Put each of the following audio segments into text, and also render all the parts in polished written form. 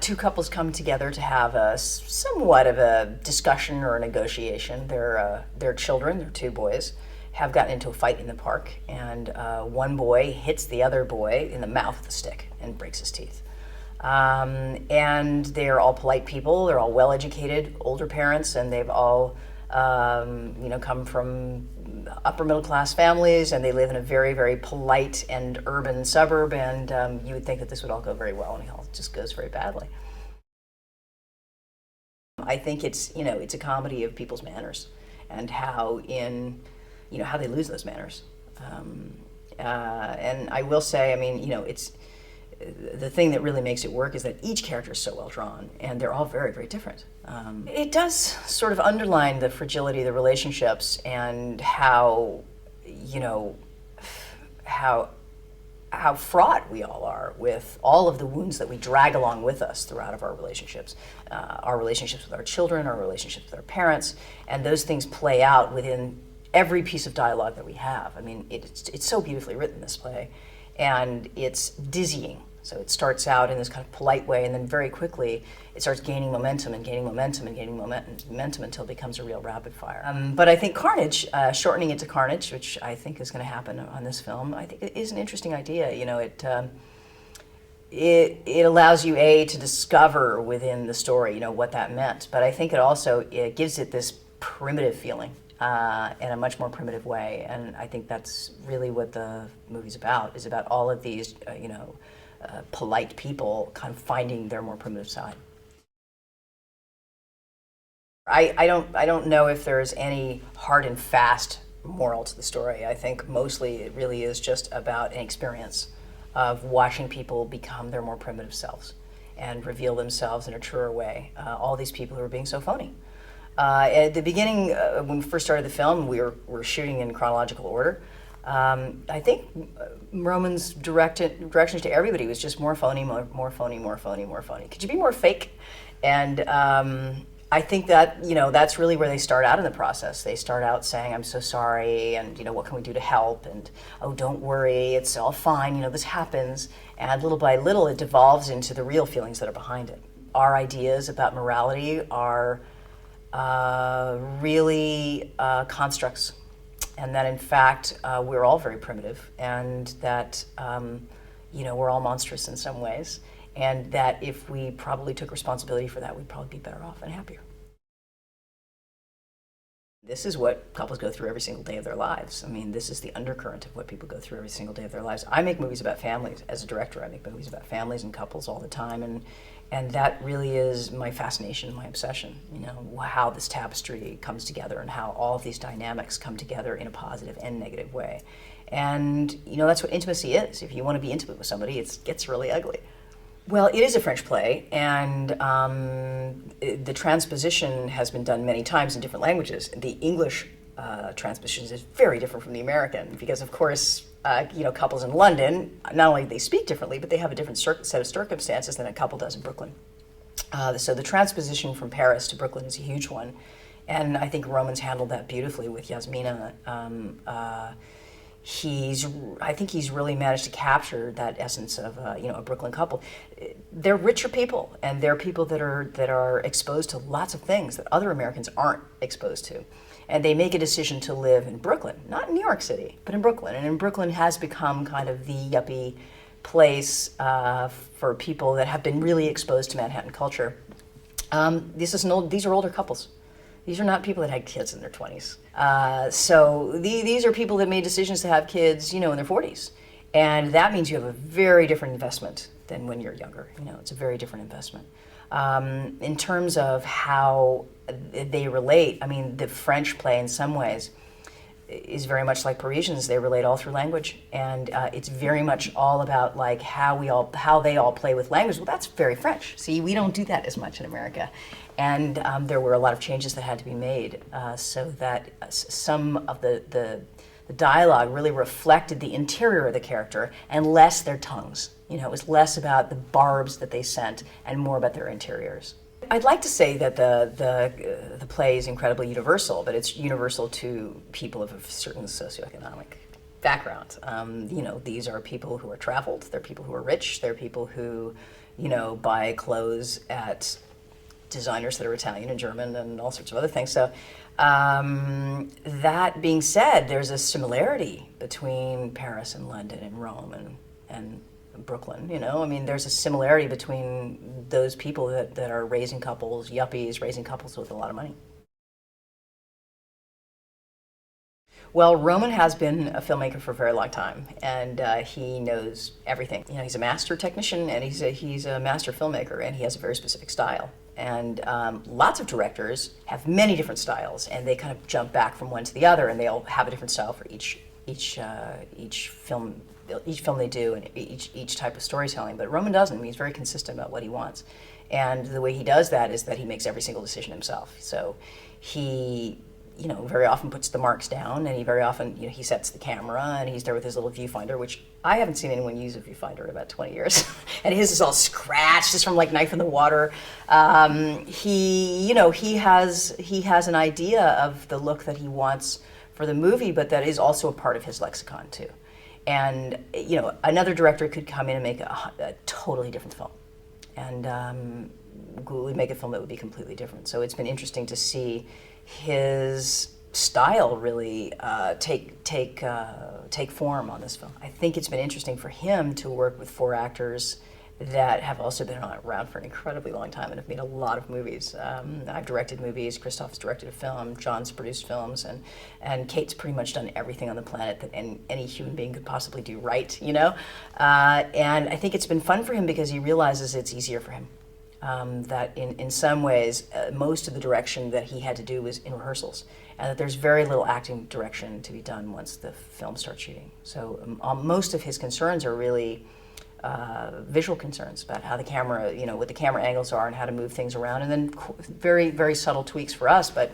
Two couples come together to have somewhat of a discussion or a negotiation. Their children, their two boys, have gotten into a fight in the park, and one boy hits the other boy in the mouth with a stick and breaks his teeth. And they're all polite people. They're all well-educated, older parents, and they've all come from upper middle class families, and they live in a very, very polite and urban suburb, and you would think that this would all go very well, and it all just goes very badly. I think it's a comedy of people's manners and how they lose those manners. And I will say, it's the thing that really makes it work is that each character is so well drawn, and they're all very, very different. It does sort of underline the fragility of the relationships and how fraught we all are with all of the wounds that we drag along with us throughout our relationships with our children, our relationships with our parents, and those things play out within every piece of dialogue that we have. It's so beautifully written, this play, and it's dizzying. So it starts out in this kind of polite way, and then very quickly it starts gaining momentum and gaining momentum and gaining momentum until it becomes a real rapid fire. But I think Carnage, shortening it to Carnage, which I think is going to happen on this film, I think it is an interesting idea. It allows you to discover within the story, what that meant. But I think it gives it this primitive feeling. In a much more primitive way, and I think that's really what the movie's about. Is about all of these, polite people kind of finding their more primitive side. I don't know if there's any hard and fast moral to the story. I think mostly it really is just about an experience of watching people become their more primitive selves and reveal themselves in a truer way. All these people who are being so phony. At the beginning, when we first started the film, we were shooting in chronological order. I think Roman's directions to everybody was just more phony, more phony, more phony, more phony. Could you be more fake? And I think that, that's really where they start out in the process. They start out saying, I'm so sorry, and, what can we do to help? And, oh, don't worry, it's all fine, this happens. And little by little, it devolves into the real feelings that are behind it. Our ideas about morality are really constructs, and that in fact we're all very primitive, and that we're all monstrous in some ways, and that if we probably took responsibility for that, we'd probably be better off and happier. This is what couples go through every single day of their lives. This is the undercurrent of what people go through every single day of their lives. I make movies about families. As a director, I make movies about families and couples all the time, and that really is my fascination, my obsession, how this tapestry comes together and how all of these dynamics come together in a positive and negative way. And, that's what intimacy is. If you want to be intimate with somebody, it gets really ugly. Well, it is a French play, and the transposition has been done many times in different languages. The English transposition is very different from the American because, of course, couples in London, not only do they speak differently, but they have a different set of circumstances than a couple does in Brooklyn. So the transposition from Paris to Brooklyn is a huge one, and I think Roman's handled that beautifully with Yasmina. I think he's really managed to capture that essence of a Brooklyn couple. They're richer people, and they're people that are exposed to lots of things that other Americans aren't exposed to. And they make a decision to live in Brooklyn, not in New York City, but in Brooklyn. And Brooklyn has become kind of the yuppie place for people that have been really exposed to Manhattan culture. These are older couples. These are not people that had kids in their 20s. So these are people that made decisions to have kids, in their 40s. And that means you have a very different investment than when you're younger. It's a very different investment. In terms of how they relate, the French play in some ways is very much like Parisians. They relate all through language, and it's very much all about like how they all play with language. Well, that's very French. See, we don't do that as much in America, and there were a lot of changes that had to be made so that some of the dialogue really reflected the interior of the character and less their tongues. It was less about the barbs that they sent and more about their interiors. I'd like to say that the play is incredibly universal, but it's universal to people of a certain socioeconomic background. You know, these are people who are traveled, they're people who are rich, they're people who, you know, buy clothes at designers that are Italian and German and all sorts of other things. So that being said, there's a similarity between Paris and London and Rome and Brooklyn, you know? I mean, there's a similarity between those people that are raising couples, yuppies, raising couples with a lot of money. Well, Roman has been a filmmaker for a very long time, and he knows everything. You know, he's a master technician, and he's a master filmmaker, and he has a very specific style. And lots of directors have many different styles, and they kind of jump back from one to the other, and they all have a different style for each film they do, and each type of storytelling. But Roman doesn't. I mean, he's very consistent about what he wants, and the way he does that is that he makes every single decision himself. So he, you know, very often puts the marks down, and he very often, you know, he sets the camera, and he's there with his little viewfinder, which I haven't seen anyone use a viewfinder in about 20 years. And his is all scratched, just from like Knife in the Water. He, you know, he has an idea of the look that he wants for the movie, but that is also a part of his lexicon too. And, you know, another director could come in and make a totally different film, and would make a film that would be completely different. So it's been interesting to see his style really take form on this film. I think it's been interesting for him to work with 4 actors that have also been around for an incredibly long time and have made a lot of movies. I've directed movies, Christoph's directed a film, John's produced films, and Kate's pretty much done everything on the planet that any human being could possibly do right, you know? And I think it's been fun for him because he realizes it's easier for him. That in some ways, most of the direction that he had to do was in rehearsals, and that there's very little acting direction to be done once the film starts shooting. So most of his concerns are really visual concerns about how the camera, you know, what the camera angles are and how to move things around, and then very, very subtle tweaks for us. But,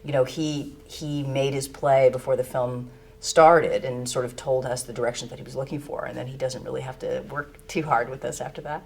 you know, he made his play before the film started and sort of told us the direction that he was looking for, and then he doesn't really have to work too hard with us after that.